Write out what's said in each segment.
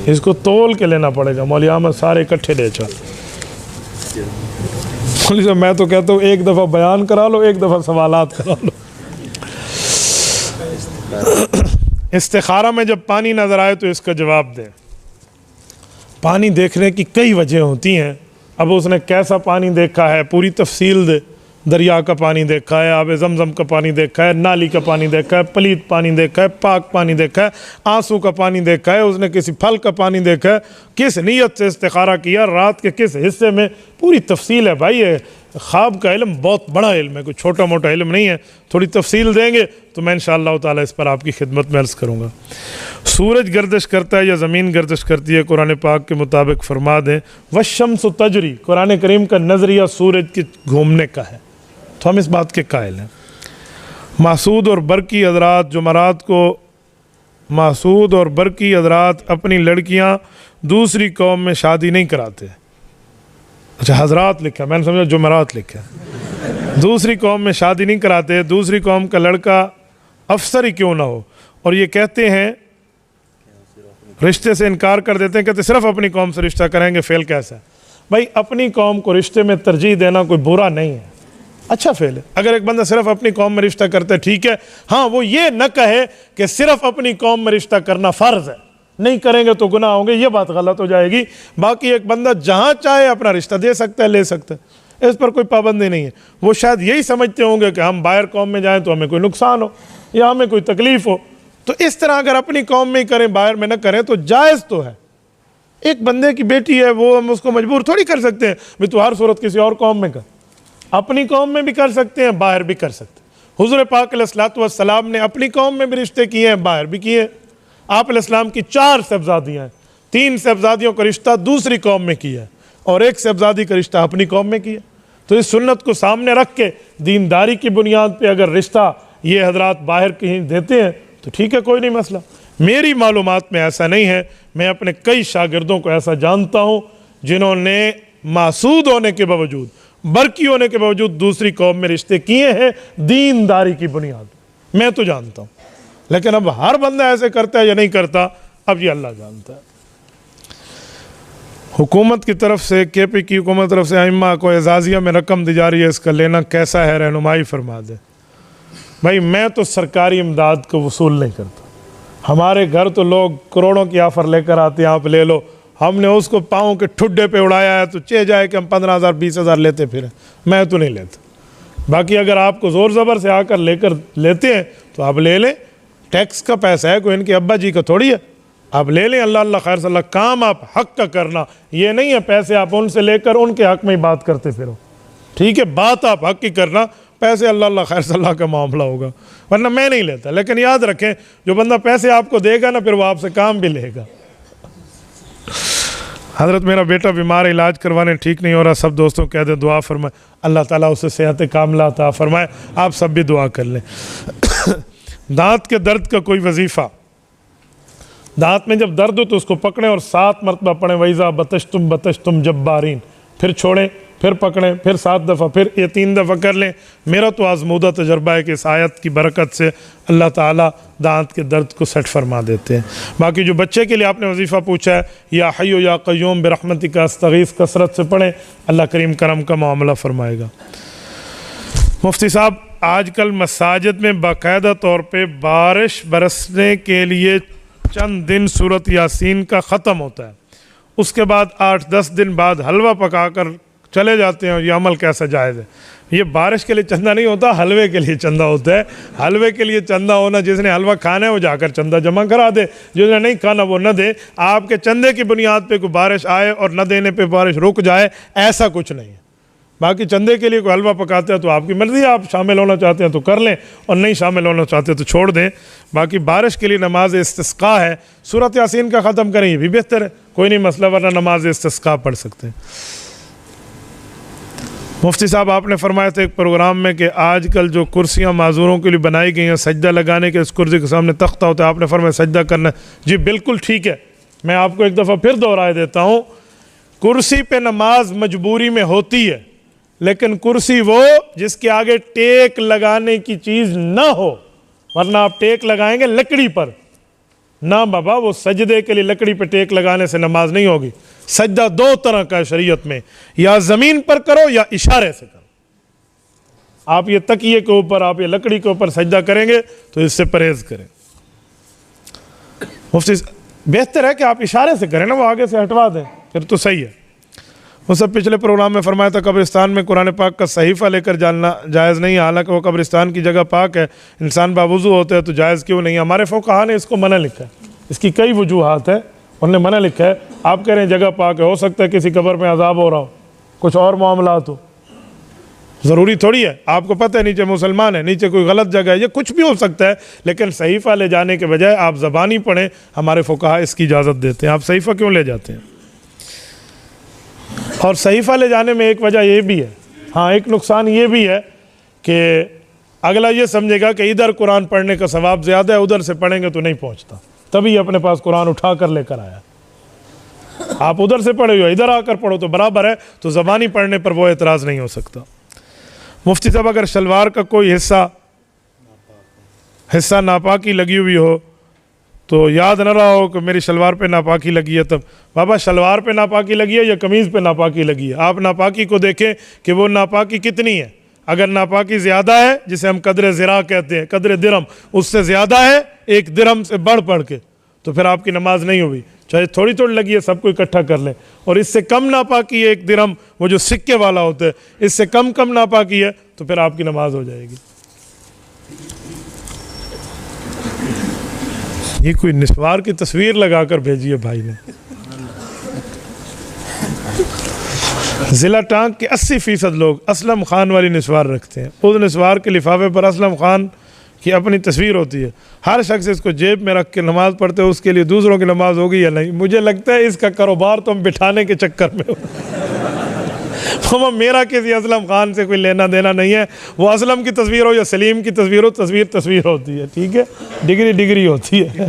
इसको तोल के लेना पड़ेगा। मौलवी अहमद सारे इकट्ठे ले चल। मौलवी साहब मैं तो कहता हूँ एक दफ़ा बयान करा लो, एक दफ़ा सवालात करा लो। इस्तिखारा में जब पानी नज़र आए तो इसका जवाब दें। पानी देखने की कई वजह होती हैं। अब उसने कैसा पानी देखा है पूरी तफसील दे। दरिया का पानी देखा है, आब ज़मज़म का पानी देखा है, नाली का पानी देखा है, पलीत पानी देखा है, पाक पानी देखा है, आंसू का पानी देखा है, उसने किसी फल का पानी देखा है, किस नीयत से इस्तिखारा किया, रात के किस हिस्से में, पूरी तफसील है भाई। ये ख्वाब का इल्म बहुत बड़ा इल्म है, कोई छोटा मोटा इल्म नहीं है। थोड़ी तफसील देंगे तो मैं इंशाअल्लाह ताला इस पर आपकी खिदमत में अर्ज़ करूँगा। सूरज गर्दिश करता है या ज़मीन गर्दिश करती है, कुरान पाक के मुताबिक फरमा दें। वशम्सु तजरी, कुरान करीम का नज़रिया सूरज के घूमने का है, तो हम इस बात के कायल हैं। मासूद और बरकी हज़रात जुमरात को, मासूद और बरकी हज़रात अपनी लड़कियां दूसरी कौम में शादी नहीं कराते। अच्छा हज़रात लिखा, मैंने समझा जुमरात लिखा। दूसरी कौम में शादी नहीं कराते, दूसरी कौम का लड़का अफसर ही क्यों ना हो, और ये कहते हैं रिश्ते से इनकार कर देते हैं, कहते सिर्फ अपनी कौम से रिश्ता करेंगे। फेल कैसा है भाई? अपनी कौम को रिश्ते में तरजीह देना कोई बुरा नहीं है, अच्छा फेल है। अगर एक बंदा सिर्फ अपनी कौम में रिश्ता करता है ठीक है, हाँ वो ये न कहे कि सिर्फ अपनी कौम में रिश्ता करना फ़र्ज़ है, नहीं करेंगे तो गुनाह होंगे, ये बात गलत हो जाएगी। बाकी एक बंदा जहाँ चाहे अपना रिश्ता दे सकता है, ले सकता है, इस पर कोई पाबंदी नहीं है। वो शायद यही समझते होंगे कि हम बाहर कौम में जाएँ तो हमें कोई नुकसान हो या हमें कोई तकलीफ़ हो, तो इस तरह अगर अपनी कौम में ही करें बाहर में न करें तो जायज़ तो है। एक बंदे की बेटी है, वो हम उसको मजबूर थोड़ी कर सकते हैं भाई तू हर सूरत किसी और कौम में कर। अपनी कौम में भी कर सकते हैं, बाहर भी कर सकते हैं। हुज़ूर पाक अलैहिस्सलातु वस्सलाम ने अपनी कौम में भी रिश्ते किए हैं, बाहर भी किए हैं। आप अलैहिस्सलाम की 4 साहबजादियाँ हैं, 3 साहबजादियों का रिश्ता दूसरी कौम में किया है और 1 साहबजादी का रिश्ता अपनी कौम में किया। तो इस सुन्नत को सामने रख के दीनदारी की बुनियाद पर अगर रिश्ता ये हजरात बाहर कहीं देते हैं तो ठीक है, कोई नहीं मसला। मेरी मालूमात में ऐसा नहीं है। मैं अपने कई शागिर्दों को ऐसा जानता हूँ जिन्होंने मासूद होने के बावजूद, बरकी होने के बावजूद दूसरी कौम में रिश्ते किए हैं दीनदारी की बुनियाद। मैं तो जानता हूँ, लेकिन अब हर बंदा ऐसे करता है या नहीं करता, अब ये अल्लाह जानता है। हुकूमत की तरफ से, KP की हुकूमत की तरफ से अइम्मा को एजाज़िया में रकम दी जा रही है, इसका लेना कैसा है, रहनुमाई फरमा दे। भाई मैं तो सरकारी इमदाद को वसूल नहीं करता। हमारे घर तो लोग करोड़ों की ऑफ़र लेकर आते हैं, आप ले लो। हमने उसको पाँव के ठुड्डे पे उड़ाया है तो चे जाए कि हम 15,000 20,000 लेते फिर, मैं तो नहीं लेता। बाकी अगर आपको ज़ोर ज़बर से आकर लेकर लेते हैं तो आप ले लें, टैक्स का पैसा है, कोई इनके अब्बा जी का थोड़ी है, आप ले लें। अल्लाह अल्लाह खैर सल्ला, काम आप हक़ का करना, ये नहीं है पैसे आप उनसे लेकर उनके हक़ में ही बात करते फिरो। ठीक है, बात आप हक़ की करना, पैसे अल्लाह अल्लाह खैर सल्ला का मामला होगा, वरना मैं नहीं लेता। लेकिन याद रखें, जो बंदा पैसे आपको देगा ना, फिर वो आपसे काम भी लेगा। हज़रत मेरा बेटा बीमार है, इलाज करवाने ठीक नहीं हो रहा, सब दोस्तों कह दें दुआ फरमाए, अल्लाह ताला उसे सेहत कामिला अता फरमाए। आप सब भी दुआ कर लें। दांत के दर्द का कोई वजीफ़ा, दांत में जब दर्द हो तो उसको पकड़ें और 7 मरतबा पढ़ें, वैज़ा बतश्तुम जब्बारीन, फिर छोड़ें, फिर पकड़ें, फिर 7 दफ़ा, फिर ये 3 दफ़ा कर लें। मेरा तो आज़मूदा तजर्बा है कि इस आयत की बरकत से अल्लाह ताला दांत के दर्द को सेट फरमा देते हैं। बाकी जो बच्चे के लिए आपने वजीफ़ा पूछा है, या हय्यु या क़य्यूम बिरहमतिका अस्तगीस, कसरत से पढ़ें, अल्लाह करीम करम का मामला फरमाएगा। मुफ्ती साहब, आजकल मसाजिद में बाकायदा तौर पे बारिश बरसने के लिए चंद दिन सूरत यासीन का ख़त्म होता है, उसके बाद 8-10 दिन बाद हलवा पकाकर चले जाते हैं, और ये अमल कैसा जायज़ है? ये बारिश के लिए चंदा नहीं होता, हलवे के लिए चंदा होता है। हलवे के लिए चंदा होना, जिसने हलवा खाना है वो जाकर चंदा जमा करा दे, जिसने नहीं खाना वो न दे। आपके चंदे की बुनियाद पे कोई बारिश आए और न देने पे बारिश रुक जाए, ऐसा कुछ नहीं है। बाकी चंदे के लिए कोई हलवा पकाते हैं तो आपकी मर्ज़ी है, आप शामिल होना चाहते हैं तो कर लें और नहीं शामिल होना चाहते तो छोड़ दें। बाकी बारिश के लिए नमाज इस्तिस्का है, सूरत यासीन का ख़त्म करें, ये भी बेहतर है, कोई नहीं मसला, वरना नमाज इस्तिस्का पढ़ सकते हैं। मुफ्ती साहब, आपने फरमाया था एक प्रोग्राम में कि आजकल जो कुर्सियाँ माजूरों के लिए बनाई गई हैं, सजदा लगाने के, इस कुर्सी के सामने तख्ता होता है, आपने फरमाया सजदा करना है। जी बिल्कुल ठीक है, मैं आपको एक दफ़ा फिर दोहराए देता हूँ, कुर्सी पे नमाज मजबूरी में होती है, लेकिन कुर्सी वो जिसके आगे टेक लगाने की चीज़ ना हो, वरना आप टेक लगाएंगे लकड़ी पर, ना बाबा, वो सजदे के लिए लकड़ी पे टेक लगाने से नमाज नहीं होगी। सजदा दो तरह का है शरीयत में, या ज़मीन पर करो या इशारे से करो। आप ये तकिए के ऊपर, आप ये लकड़ी के ऊपर सजदा करेंगे तो इससे परहेज करें। मुफ्ती बेहतर है कि आप इशारे से करें ना, वो आगे से हटवा दें, फिर तो सही है। वो सब पिछले प्रोग्राम में फरमाया था कब्रिस्तान में कुरान पाक का सहीफ़ा लेकर जाना जायज़ नहीं है, हालांकि वो कब्रिस्तान की जगह पाक है, इंसान बावुज़ू होते हैं तो जायज़ क्यों नहीं है। हमारे फ़ुक़हा ने इसको मना लिखा है, इसकी कई वजूहात है, उन्होंने मना लिखा है। आप कह रहे हैं जगह पाक है, हो सकता है किसी कब्र में अजाब हो रहा हो, कुछ और मामलात हो, ज़रूरी थोड़ी है। आपको पता है नीचे मुसलमान है, नीचे कोई गलत जगह है, ये कुछ भी हो सकता है। लेकिन सहीफ़ा ले जाने के बजाय आप ज़बानी पढ़ें, हमारे फ़ुक़हा इसकी इजाज़त देते हैं। आप सहीफ़ा क्यों ले जाते हैं? और सहीफ़ा ले जाने में एक वजह ये भी है, हाँ एक नुकसान ये भी है कि अगला ये समझेगा कि इधर कुरान पढ़ने का सवाब ज़्यादा है, उधर से पढ़ेंगे तो नहीं पहुँचता, तभी अपने पास कुरान उठा कर लेकर आया। आप उधर से पढ़े हो, इधर आकर पढ़ो तो बराबर है, तो ज़बानी पढ़ने पर वो एतराज़ नहीं हो सकता। मुफ्ती साहब, अगर शलवार का कोई हिस्सा नापाकी लगी हुई हो तो याद न रहा हो कि मेरी शलवार पे नापाकी लगी है, तब बाबा शलवार पे नापाकी लगी है या कमीज़ पे नापाकी लगी है, आप नापाकी को देखें कि वो नापाकी कितनी है। अगर नापाकी ज़्यादा है, जिसे हम कदर ज़िरा कहते हैं, कदर दिरम, उससे ज़्यादा है, एक दिरम से बढ़ के, तो फिर आपकी नमाज नहीं हुई। चाहे थोड़ी थोड़ी लगी है, सबको इकट्ठा कर लें। और इससे कम नापाकी है, एक दिरम, वो जो सिक्के वाला होता है, इससे कम नापाकी है, तो फिर आपकी नमाज हो जाएगी। ये कोई निस्वार की तस्वीर लगाकर भेजी है भाई ने। ज़िला टांग के 80% लोग असलम खान वाली निस्वार रखते हैं। उस निस्वार के लिफाफे पर असलम खान की अपनी तस्वीर होती है। हर शख्स इसको जेब में रख के नमाज़ पढ़ते हो, उसके लिए दूसरों की नमाज होगी या नहीं। मुझे लगता है इसका कारोबार तो हम बिठाने के चक्कर में हो। मेरा किसी असलम खान से कोई लेना देना नहीं है। वो असलम की तस्वीर हो या सलीम की तस्वीर हो, तस्वीर होती है, ठीक है, डिग्री होती है।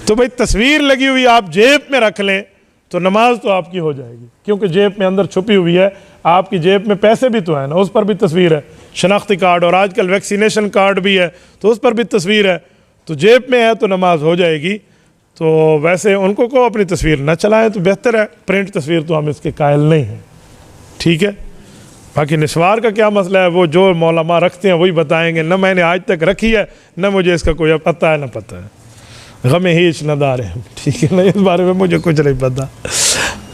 तो भाई तस्वीर लगी हुई आप जेब में रख लें तो नमाज तो आपकी हो जाएगी, क्योंकि जेब में अंदर छुपी हुई है। आपकी जेब में पैसे भी तो है ना, उस पर भी तस्वीर है, शनाख्ती कार्ड, और आजकल वैक्सीनेशन कार्ड भी है तो उस पर भी तस्वीर है, तो जेब में है तो नमाज हो जाएगी। तो वैसे उनको को अपनी तस्वीर न चलाएं तो बेहतर है, प्रिंट तस्वीर तो हम इसके कायल नहीं हैं, ठीक है। बाकी निस्वार का क्या मसला है, वो जो मौलामा रखते हैं वही बताएंगे। न मैंने आज तक रखी है, न मुझे इसका कोई पता है, न पता है। गम हीच नदार है, ठीक है ना, इस बारे में मुझे कुछ नहीं पता।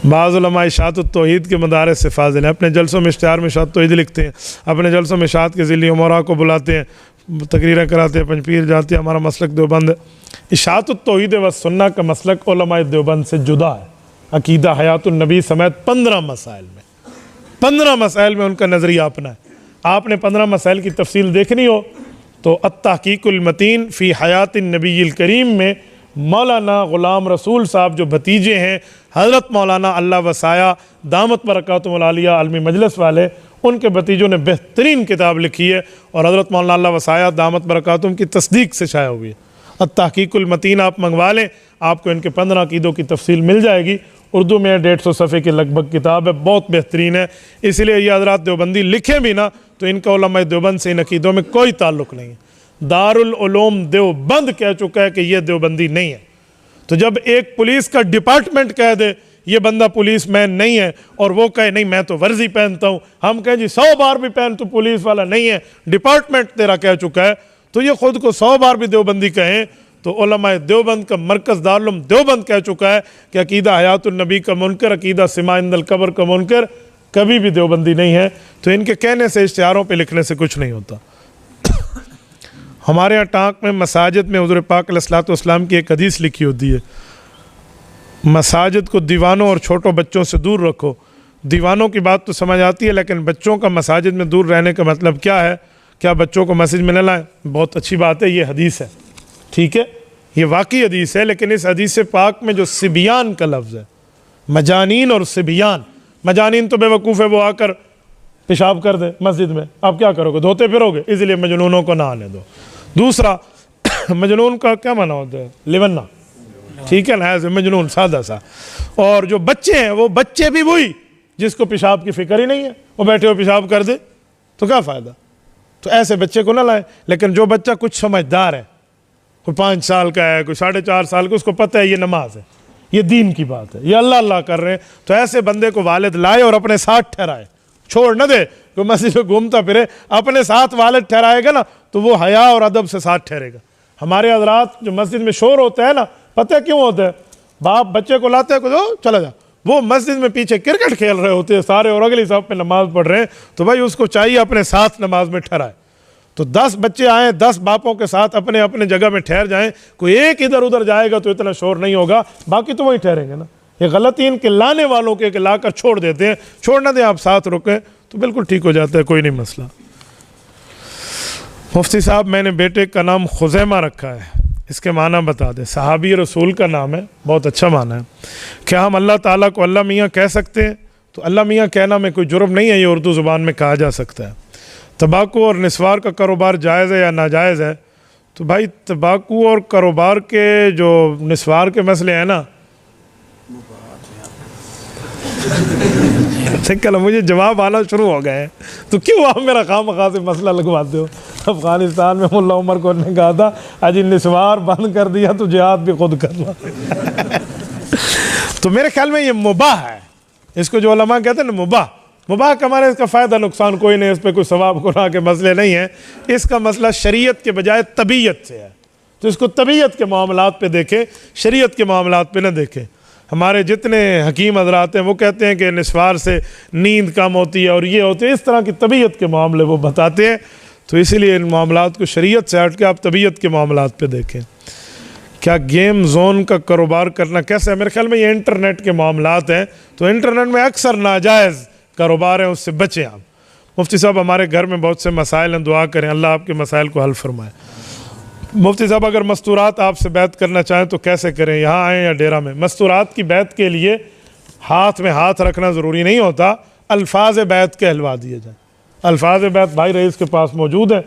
बाज़ उलमा इशाअत तौहीद के मदारिस से फाज़िल हैं, अपने जलसों में इश्तिहार में इशाअत तौहीद लिखते हैं, अपने जलसों में इशाअत के ज़िली उमरा को बुलाते हैं, तकरीरें कराते हैं, पंजपीर जाते हैं। हमारा मसलक देवबंद है। इशाअत तौहीद व सुन्ना का मसलक उलमा देवबंद से जुदा है। अकीदा हयातुन नबी समेत 15 मसाइल में उनका नज़रिया अपना है। आपने 15 मसाइल की तफसील देखनी हो तो अत्तहकीकुल मतीन फ़ी हयातिन नबील करीम में मौलाना ग़ुलाम रसूल साहब जो भतीजे हैं हज़रत मौलाना अल्लाह वसाया दामत बरकातुहुल आलिया आलमी मजलिस वाले, उनके भतीजों ने बेहतरीन किताब लिखी है और हज़रत मौलाना अल्लाह वसाया दामत बरकातुहुम की तस्दीक से शाया हुई है। अत्तहकीकुल मतीन आप मंगवा लें, आपको इनके 15 अक़ीदों की तफसील मिल जाएगी। उर्दू में 150 सफ़े के लगभग किताब है, बहुत बेहतरीन है। इसलिए ये हज़रात देवबंदी लिखें भी ना तो इनका उलमा देवबंद से इन अक़ीदों में कोई ताल्लुक़ नहीं है। दारुल उलूम देवबंद कह चुका है कि ये देवबंदी नहीं है। तो जब एक पुलिस का डिपार्टमेंट कह दे ये बंदा पुलिस मैन नहीं है और वो कहे नहीं मैं तो वर्जी पहनता हूँ, हम कहें जी 100 बार भी पहन तो पुलिस वाला नहीं है, डिपार्टमेंट तेरा कह चुका है, तो ये खुद को 100 बार भी देवबंदी कहें तो उलमा देवबंद का मरकज़ दारुल देवबंद कह चुका है कि अकीदा हयातुन नबी का मुनकर, अकीदा सिमा इंदल कब्र का मुनकर कभी भी देवबंदी नहीं है। तो इनके कहने से, इश्तिहारों पे लिखने से कुछ नहीं होता। हमारे यहाँ टांक में मसाजिद में हुज़ूर पाक अलैहिस्सलातु वस्सलाम की एक हदीस लिखी होती है, मसाजिद को दीवानों और छोटों बच्चों से दूर रखो। दीवानों की बात तो समझ आती है, लेकिन बच्चों का मसाजिद में दूर रहने का मतलब क्या है? क्या बच्चों को मस्जिद में न लाएं? बहुत अच्छी बात है, ये हदीस है, ठीक है, ये वाकई हदीस है। लेकिन इस हदीस पाक में जो सिबियान का लफ्ज़ है, मजानीन और सिबियान, मजानीन तो बेवकूफ़ है, वो आकर पेशाब कर दे मस्जिद में, आप क्या करोगे? धोते फिरोगे, इसलिए मजनूनों को ना आने दो। दूसरा, मजनून का क्या माना होता है? लिवन्ना, ठीक है ना, मजनून सादा सा। और जो बच्चे हैं वो बच्चे भी वही जिसको पेशाब की फिक्र ही नहीं है, वो बैठे हो पेशाब कर दे तो क्या फ़ायदा? तो ऐसे बच्चे को ना लाएं। लेकिन जो बच्चा कुछ समझदार है, कोई 5 साल का है, कोई 4.5 साल का, उसको पता है ये नमाज है, ये दीन की बात है, ये अल्लाह अल्लाह कर रहे हैं, तो ऐसे बंदे को वालिद लाए और अपने साथ ठहराए, छोड़ न दे कोई मस्जिद में घूमता फिरे, अपने साथ वालिद ठहराएगा ना तो वो हया और अदब से साथ ठहरेगा। हमारे हजरात जो मस्जिद में शोर होता है ना, पता है क्यों होता है? बाप बच्चे को लाते हैं, को चला जा, वो मस्जिद में पीछे क्रिकेट खेल रहे होते हैं सारे और अगली साहब पे नमाज पढ़ रहे हैं, तो भाई उसको चाहिए अपने साथ नमाज में ठहराए। तो 10 बच्चे आए, 10 बापों के साथ अपने अपने जगह में ठहर जाएं, कोई एक इधर उधर जाएगा तो इतना शोर नहीं होगा, बाकी तो वहीं ठहरेंगे ना। ये गलती इनके लाने वालों के लाकर छोड़ देते हैं, छोड़ना दें, आप साथ रुकें तो बिल्कुल ठीक हो जाता है, कोई नहीं मसला। मुफ्ती साहब, मैंने बेटे का नाम खुज़ैमा रखा है, इसके माना बता दें। सहाबी रसूल का नाम है, बहुत अच्छा माना है। क्या हम अल्लाह ताला को अल्लाह मियाँ कह सकते हैं? तो अल्लाह मियाँ कहना में कोई जुर्म नहीं है, ये उर्दू ज़ुबान में कहा जा सकता है। तंबाकू और निस्वार का कारोबार जायज़ है या नाजायज़ है? तो भाई तंबाकू और कारोबार के जो निस्वार के मसले हैं ना, कल मुझे जवाब आना शुरू हो गए हैं, तो क्यों आप मेरा खामखा से मसला लगवाते हो? अफगानिस्तान में मुल्ला उमर को ने कहा था अजी निस्वार बंद कर दिया तो जिहाद भी खुद करना। तो मेरे ख्याल में ये मुबाह है, इसको जो उलमा कहते हैं ना मुबाह, मुबाह का हमारे इसका फ़ायदा नुकसान कोई नहीं, इस पर कोई सवाब गुनाह के मसले नहीं है, इसका मसला शरीयत के बजाय तबीयत से है। तो इसको तबीयत के मामलात पे देखें, शरीयत के मामलात पे न देखें। हमारे जितने हकीम हजरात हैं वो कहते हैं कि निस्वार से नींद कम होती है और ये होते हैं, इस तरह की तबीयत के मामले वो बताते हैं। तो इसीलिए इन मामलात को शरीयत से हट के आप तबीयत के मामलात पे देखें। क्या गेम जोन का कारोबार करना कैसे है? मेरे ख्याल में ये इंटरनेट के मामलात हैं, तो इंटरनेट में अक्सर नाजायज़ कारोबार है, उससे बचें आप। मुफ्ती साहब, हमारे घर में बहुत से मसाइल हैं, दुआ करें अल्लाह आपके मसाइल को हल फरमाए। मुफ्ती साहब, अगर मस्तूरात आपसे बैत करना चाहें तो कैसे करें, यहाँ आएँ या डेरा में? मस्तूरात की बैत के लिए हाथ में हाथ रखना ज़रूरी नहीं होता, अल्फाज बैत कहलवा दिए जाए। अल्फाज बैत भाई रईस के पास मौजूद है,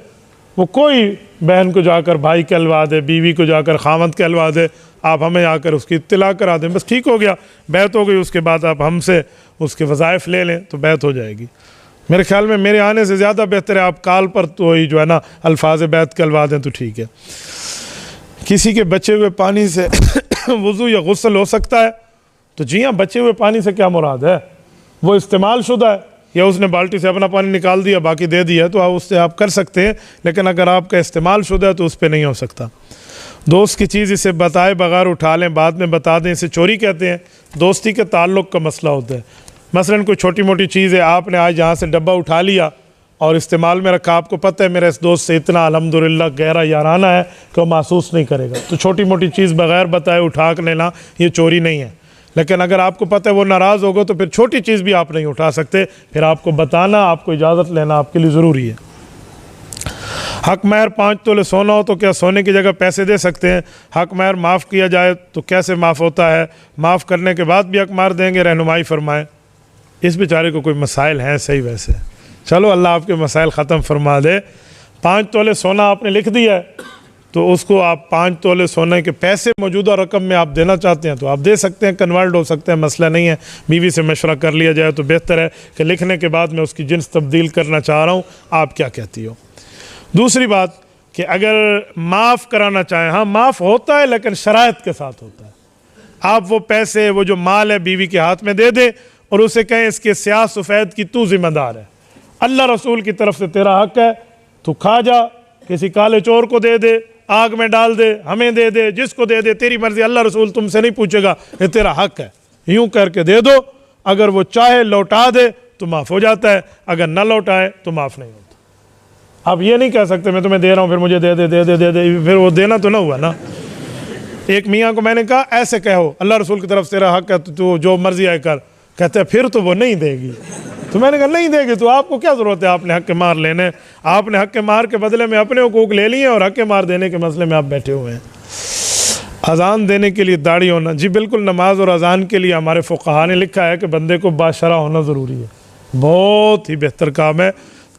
वो कोई बहन को जाकर भाई कहलवा दे, बीवी को जाकर खामद कहलवा दे, आप हमें आकर उसकी इत्तला करा दें, बस ठीक हो गया, बैत हो गई। उसके बाद आप हमसे उसके वज़ाइफ ले लें तो बैत हो जाएगी। मेरे ख्याल में मेरे आने से ज़्यादा बेहतर है आप कॉल पर तो ही जो है ना अल्फाज बैत कहलवा दें तो ठीक है। किसी के बचे हुए पानी से वज़ू या गुस्ल हो सकता है? तो जी हाँ, बचे हुए पानी से क्या मुराद है? वो इस्तेमाल शुदा है या उसने बाल्टी से अपना पानी निकाल दिया बाकी दे दिया, तो उससे आप कर सकते हैं, लेकिन अगर आपका इस्तेमाल शुदा है तो उस पर नहीं हो सकता। दोस्त की चीज़ इसे बताए बगैर उठा लें, बाद में बता दें, इसे चोरी कहते हैं। दोस्ती के ताल्लुक़ का मसला होता है। मसलन कोई छोटी मोटी चीज़ है, आपने आज यहाँ से डब्बा उठा लिया और इस्तेमाल में रखा, आपको पता है मेरा इस दोस्त से इतना अल्हम्दुलिल्लाह गहरा याराना है कि वो महसूस नहीं करेगा, तो छोटी मोटी चीज़ बगैर बताए उठा कर लेना ये चोरी नहीं है। लेकिन अगर आपको पता है वो नाराज़ होगा तो फिर छोटी चीज़ भी आप नहीं उठा सकते, फिर आपको बताना, आपको इजाज़त लेना आपके लिए ज़रूरी है। हक महर 5 तोले सोना हो तो क्या सोने की जगह पैसे दे सकते हैं? हक महर माफ़ किया जाए तो कैसे माफ़ होता है? माफ़ करने के बाद भी हक महर देंगे, रहनुमाई फरमाएँ। इस बेचारे को कोई मसाइल हैं सही, वैसे चलो अल्लाह आपके मसाइल ख़त्म फरमा दे। 5 तोले सोना आपने लिख दिया है, तो उसको आप 5 तोले सोने के पैसे मौजूदा रकम में आप देना चाहते हैं तो आप दे सकते हैं, कन्वर्ट हो सकते हैं, मसला नहीं है। बीवी से मशवरा कर लिया जाए तो बेहतर है कि लिखने के बाद मैं उसकी जिन्स तब्दील करना चाह रहा हूँ, आप क्या कहती हो? दूसरी बात कि अगर माफ़ कराना चाहें, हाँ माफ़ होता है लेकिन शराइत के साथ होता है। आप वो पैसे, वो जो माल है बीवी के हाथ में दे दें और उसे कहें इसके स्याह सफ़ेद की तू ज़िम्मेदार है, अल्लाह रसूल की तरफ से तेरा हक़ है, तू खा जा, किसी काले चोर को दे दे, आग में डाल दे, हमें दे दे, जिसको दे दे, तेरी मर्ज़ी, अल्लाह रसूल तुमसे नहीं पूछेगा, ये तेरा हक़ है, यूँ करके दे दो। अगर वो चाहे लौटा दे तो माफ़ हो जाता है, अगर न लौटाए तो माफ़ नहीं होता। आप ये नहीं कह सकते मैं तुम्हें दे रहा हूँ फिर मुझे दे दे दे दे दे दे, फिर वो देना तो ना हुआ ना। एक मियाँ को मैंने कहा ऐसे कहो अल्लाह रसूल की तरफ से तेरा हक़ है, तो जो मर्ज़ी आए कर। कहते हैं फिर तो वो नहीं देगी। तो मैंने कहा नहीं देगी तो आपको क्या ज़रूरत है, आपने हक़ मार लेने, आपने हक़ मार के बदले में अपने हुकूक ले लिए और हक़ मार देने के मसले में आप बैठे हुए हैं। अज़ान देने के लिए दाढ़ी होना, जी बिल्कुल, नमाज और अज़ान के लिए हमारे फ़ुक़हा ने लिखा है कि बंदे को बाशरा होना ज़रूरी है, बहुत ही बेहतर काम है।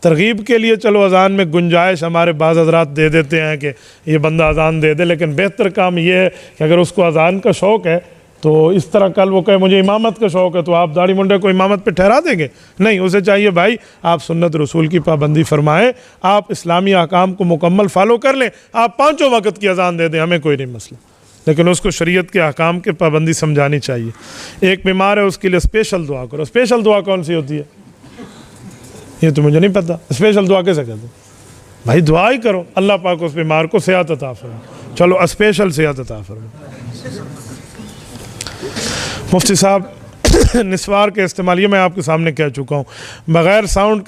तरगीब के लिए चलो अज़ान में गुंजाइश हमारे बाज़ हज़रात दे देते हैं कि ये बंदा अज़ान दे दे, लेकिन बेहतर काम ये है कि अगर उसको अज़ान का शौक़ है तो इस तरह कल वो कहे मुझे इमामत का शौक़ है तो आप दाढ़ी मुंडे को इमामत पे ठहरा देंगे? नहीं, उसे चाहिए भाई आप सुन्नत रसूल की पाबंदी फरमाएं, आप इस्लामी अहकाम को मुकम्मल फॉलो कर लें, आप पाँचों वक्त की अजान दे दें, हमें कोई नहीं मसला, लेकिन उसको शरीयत के अहकाम के पाबंदी समझानी चाहिए। एक बीमार है उसके लिए स्पेशल दुआ करो। स्पेशल दुआ कौन सी होती है ये तो मुझे नहीं पता। स्पेशल दुआ कैसे कहते? भाई दुआ ही करो, अल्लाह पाक उस बीमार को सेहत अता फरमाए। चलो स्पेशल सेहत अता फरमाए। मुफ्ती साहब निस्वार के इस्तेमाल, ये मैं आपके सामने कह चुका हूँ, बग़ैर साउंड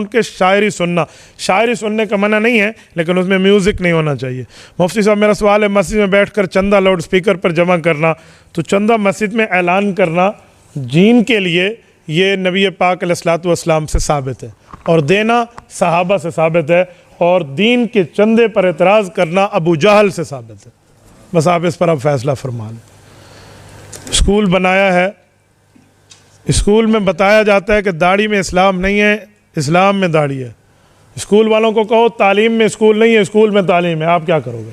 के शायरी सुनना। शायरी सुनने का मना नहीं है, लेकिन उसमें म्यूज़िक नहीं होना चाहिए। मुफ्ती साहब मेरा सवाल है, मस्जिद में बैठकर चंदा लाउड स्पीकर पर जमा करना, तो चंदा मस्जिद में ऐलान करना जीन के लिए ये नबी पाक अलैहिस्सलातु वस्सलाम से साबित है, और देना सहाबा से साबित है, और दीन के चंदे पर एतराज़ करना अबू जहल से साबित है। बस आप इस पर अब फैसला फरमा लें। स्कूल बनाया है, स्कूल में बताया जाता है कि दाढ़ी में इस्लाम नहीं है, इस्लाम में दाढ़ी है। स्कूल वालों को कहो तालीम में स्कूल नहीं है, स्कूल में तालीम है, आप क्या करोगे?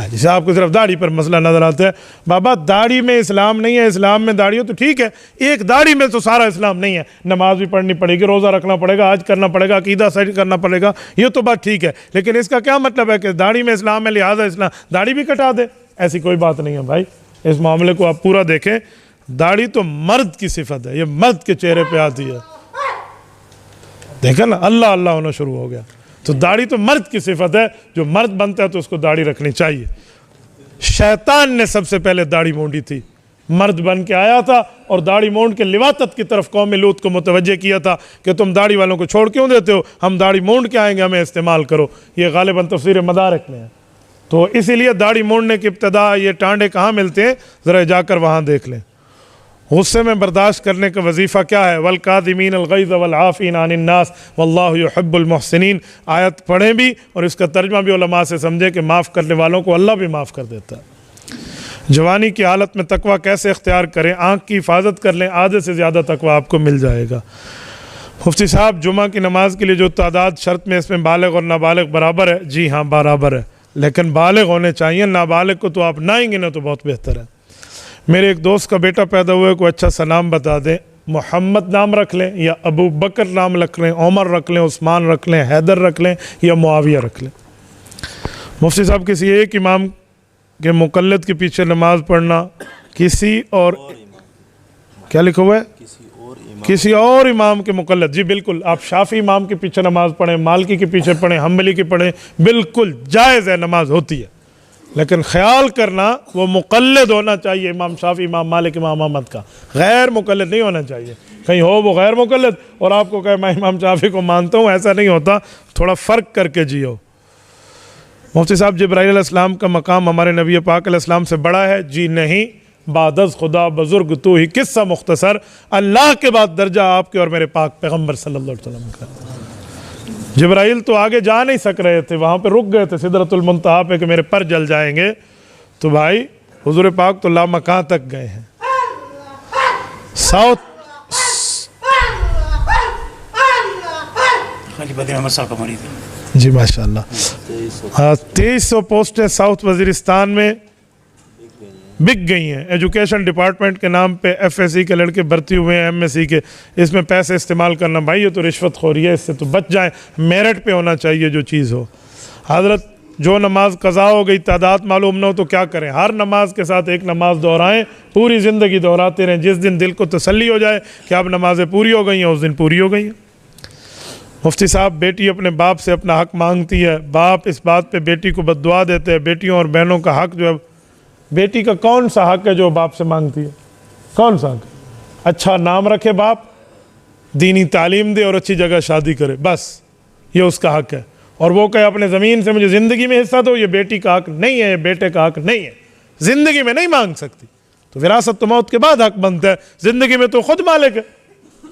जैसे आपको सिर्फ दाढ़ी पर मसला नज़र आता है। बाबा दाढ़ी में इस्लाम नहीं है, इस्लाम में दाढ़ी हो तो ठीक है, एक दाढ़ी में तो सारा इस्लाम नहीं है। नमाज भी पढ़नी पड़ेगी, रोज़ा रखना पड़ेगा, हज करना पड़ेगा, अकीदा सही करना पड़ेगा, ये तो बात ठीक है, लेकिन इसका क्या मतलब है कि दाढ़ी में इस्लाम है लिहाजा इस्लाम दाढ़ी भी कटा दे? ऐसी कोई बात नहीं है भाई। इस मामले को आप पूरा देखें। दाढ़ी तो मर्द की सिफत है, ये मर्द के चेहरे पे आती है। देखा ना, अल्लाह अल्लाह होना शुरू हो गया। तो दाढ़ी तो मर्द की सिफत है, जो मर्द बनता है तो उसको दाढ़ी रखनी चाहिए। शैतान ने सबसे पहले दाढ़ी मूंडी थी, मर्द बन के आया था और दाढ़ी मूंड के लिवातत की तरफ कौम लूत को मुतवज्जे किया था कि तुम दाढ़ी वालों को छोड़ क्यों देते हो, हम दाढ़ी मूंड के आएंगे, हमें इस्तेमाल करो। ये गालिबन तफसीर मदारिक में है। तो इसीलिए दाढ़ी मूंडने की इब्तदा, ये टांडे कहाँ मिलते हैं, ज़रा जाकर वहाँ देख लें। गुस्से में बर्दाश्त करने का वजीफ़ा क्या है? वल काज़िमीन अल गैज़ वल आफ़ीन अनिन नास वल्लाहु युहिब्बुल मुहसिनीन। आयत पढ़ें भी और इसका तर्जुमा भी उलमा से समझें कि माफ़ करने वालों को अल्लाह भी माफ़ कर देता है। जवानी की हालत में तकवा कैसे इख्तियार करें? आँख की हिफाजत कर लें, आधे से ज़्यादा तकवा आपको मिल जाएगा। मुफ्ती साहब जुमा की नमाज के लिए जो तादाद शर्त में, इसमें बालिग और नाबालिग बराबर है? जी हाँ बराबर है, लेकिन बालिग होने चाहिए, नाबालिग को तो आप नाएंगे ना तो बहुत बेहतर है। मेरे एक दोस्त का बेटा पैदा हुआ है, कोई अच्छा सा नाम बता दें। मोहम्मद नाम रख लें या अबू बकर नाम रख लें, उमर रख लें, उस्मान रख लें, हैदर रख लें या मुआविया रख लें। मुफ्ती साहब किसी एक इमाम के मुक़ल्लिद के पीछे नमाज पढ़ना किसी और क्या लिखा हुआ है? किसी और इमाम के मुक़ल्लिद। जी बिल्कुल, आप शाफी इमाम के पीछे नमाज पढ़ें, मालिकी के पीछे पढ़ें, हम्बली की पढ़ें, बिल्कुल जायज़ है, नमाज होती है, लेकिन ख्याल करना वो मुक़ल्लिद होना चाहिए इमाम शाफी, इमाम मालिक, इमाम अहमद का। गैर मुक़ल्लिद नहीं होना चाहिए। कहीं हो वो गैर मुक़ल्लिद और आपको कहे मैं इमाम शाफी को मानता हूँ, ऐसा नहीं होता। थोड़ा फ़र्क करके जियो। मुफ्ती साहब जिब्राईल अलैहिस्सलाम का मकाम हमारे नबी पाक अलैहिस्सलाम से बड़ा है? जी नहीं, बादज़ खुदा बुज़ुर्ग तू ही, किस्सा मुख्तसर, अल्लाह के बाद दर्जा आपके और मेरे पाक पैगम्बर सल्लल्लाहु अलैहि वसल्लम का। जिब्राईल तो आगे जा नहीं सक रहे थे, वहाँ पे रुक गए थे सिदरतुल मुंतहा पे कि मेरे पर जल जाएंगे। तो भाई हुज़ूर पाक तो लामकां तक गए हैं। साउथ जी माशाल्लाह, हाँ 2300 पोस्टें साउथ वज़ीरिस्तान में बिक गई हैं। एजुकेशन डिपार्टमेंट के नाम पे एफएससी के लड़के भर्ती हुए हैं, एमएससी के, इसमें पैसे इस्तेमाल करना, भाई ये तो रिश्वतखोरी है, इससे तो बच जाएं। मेरिट पे होना चाहिए जो चीज़ हो। हज़रत जो नमाज कज़ा हो गई, तादाद मालूम ना हो तो क्या करें? हर नमाज के साथ एक नमाज दोहराएं, पूरी ज़िंदगी दोहराते रहें। जिस दिन दिल को तसल्ली हो जाए कि अब नमाजें पूरी हो गई हैं, उस दिन पूरी हो गई हैं। मुफ्ती साहब बेटी अपने बाप से अपना हक मांगती है, बाप इस बात पे बेटी को बद्दुआ देते हैं। बेटियों और बहनों का हक जो है, बेटी का कौन सा हक है जो बाप से मांगती है? कौन सा हक? अच्छा नाम रखे बाप, दीनी तालीम दे और अच्छी जगह शादी करे, बस ये उसका हक है। और वो कहे अपने ज़मीन से मुझे ज़िंदगी में हिस्सा दो, ये बेटी का हक नहीं है, ये बेटे का हक नहीं है। ज़िंदगी में नहीं मांग सकती, तो विरासत तो मौत के बाद हक बनता है, ज़िंदगी में तो खुद मालिक है।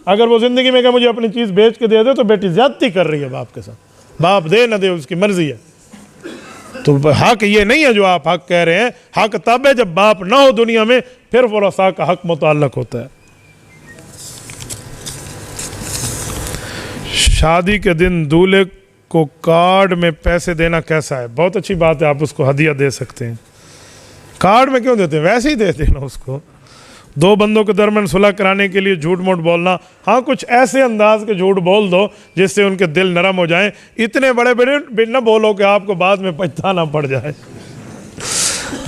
अगर वो ज़िंदगी में कहे मुझे अपनी चीज़ बेच के दे दे, तो बेटी ज़्यादती कर रही है बाप के साथ। बाप दे न दे उसकी मर्जी है। तो हक ये नहीं है जो आप हक कह रहे हैं। हक तब है जब बाप ना हो दुनिया में, फिर वरसा का हक मुतअल्लक होता है। शादी के दिन दूल्हे को कार्ड में पैसे देना कैसा है? बहुत अच्छी बात है, आप उसको हदिया दे सकते हैं। कार्ड में क्यों देते हैं, वैसे ही देते ना उसको। दो बंदों के दरमियान सुलह कराने के लिए झूठ मूठ बोलना, हाँ कुछ ऐसे अंदाज के झूठ बोल दो जिससे उनके दिल नरम हो जाएं। इतने बड़े बड़े न बोलो कि आपको बाद में पछताना पड़ जाए।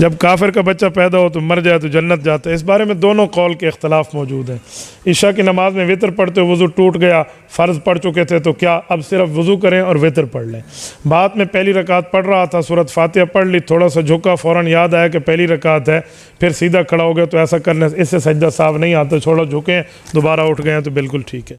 जब काफिर का बच्चा पैदा हो तो मर जाए तो जन्नत जाता है। इस बारे में दोनों कौल के इख्तलाफ मौजूद हैं। इशा की नमाज में वितर पढ़ते वज़ू टूट गया, फ़र्ज़ पढ़ चुके थे तो क्या अब सिर्फ वज़ू करें और वितर पढ़ लें। बात में पहली रकात पढ़ रहा था, सूरत फातिहा पढ़ ली, थोड़ा सा झुका, फ़ौरन याद आया कि पहली रकात है, फिर सीधा खड़ा हो गया तो ऐसा करने इससे सजदा साफ नहीं आता, छोड़ो झुकें दोबारा उठ गए तो बिल्कुल ठीक है।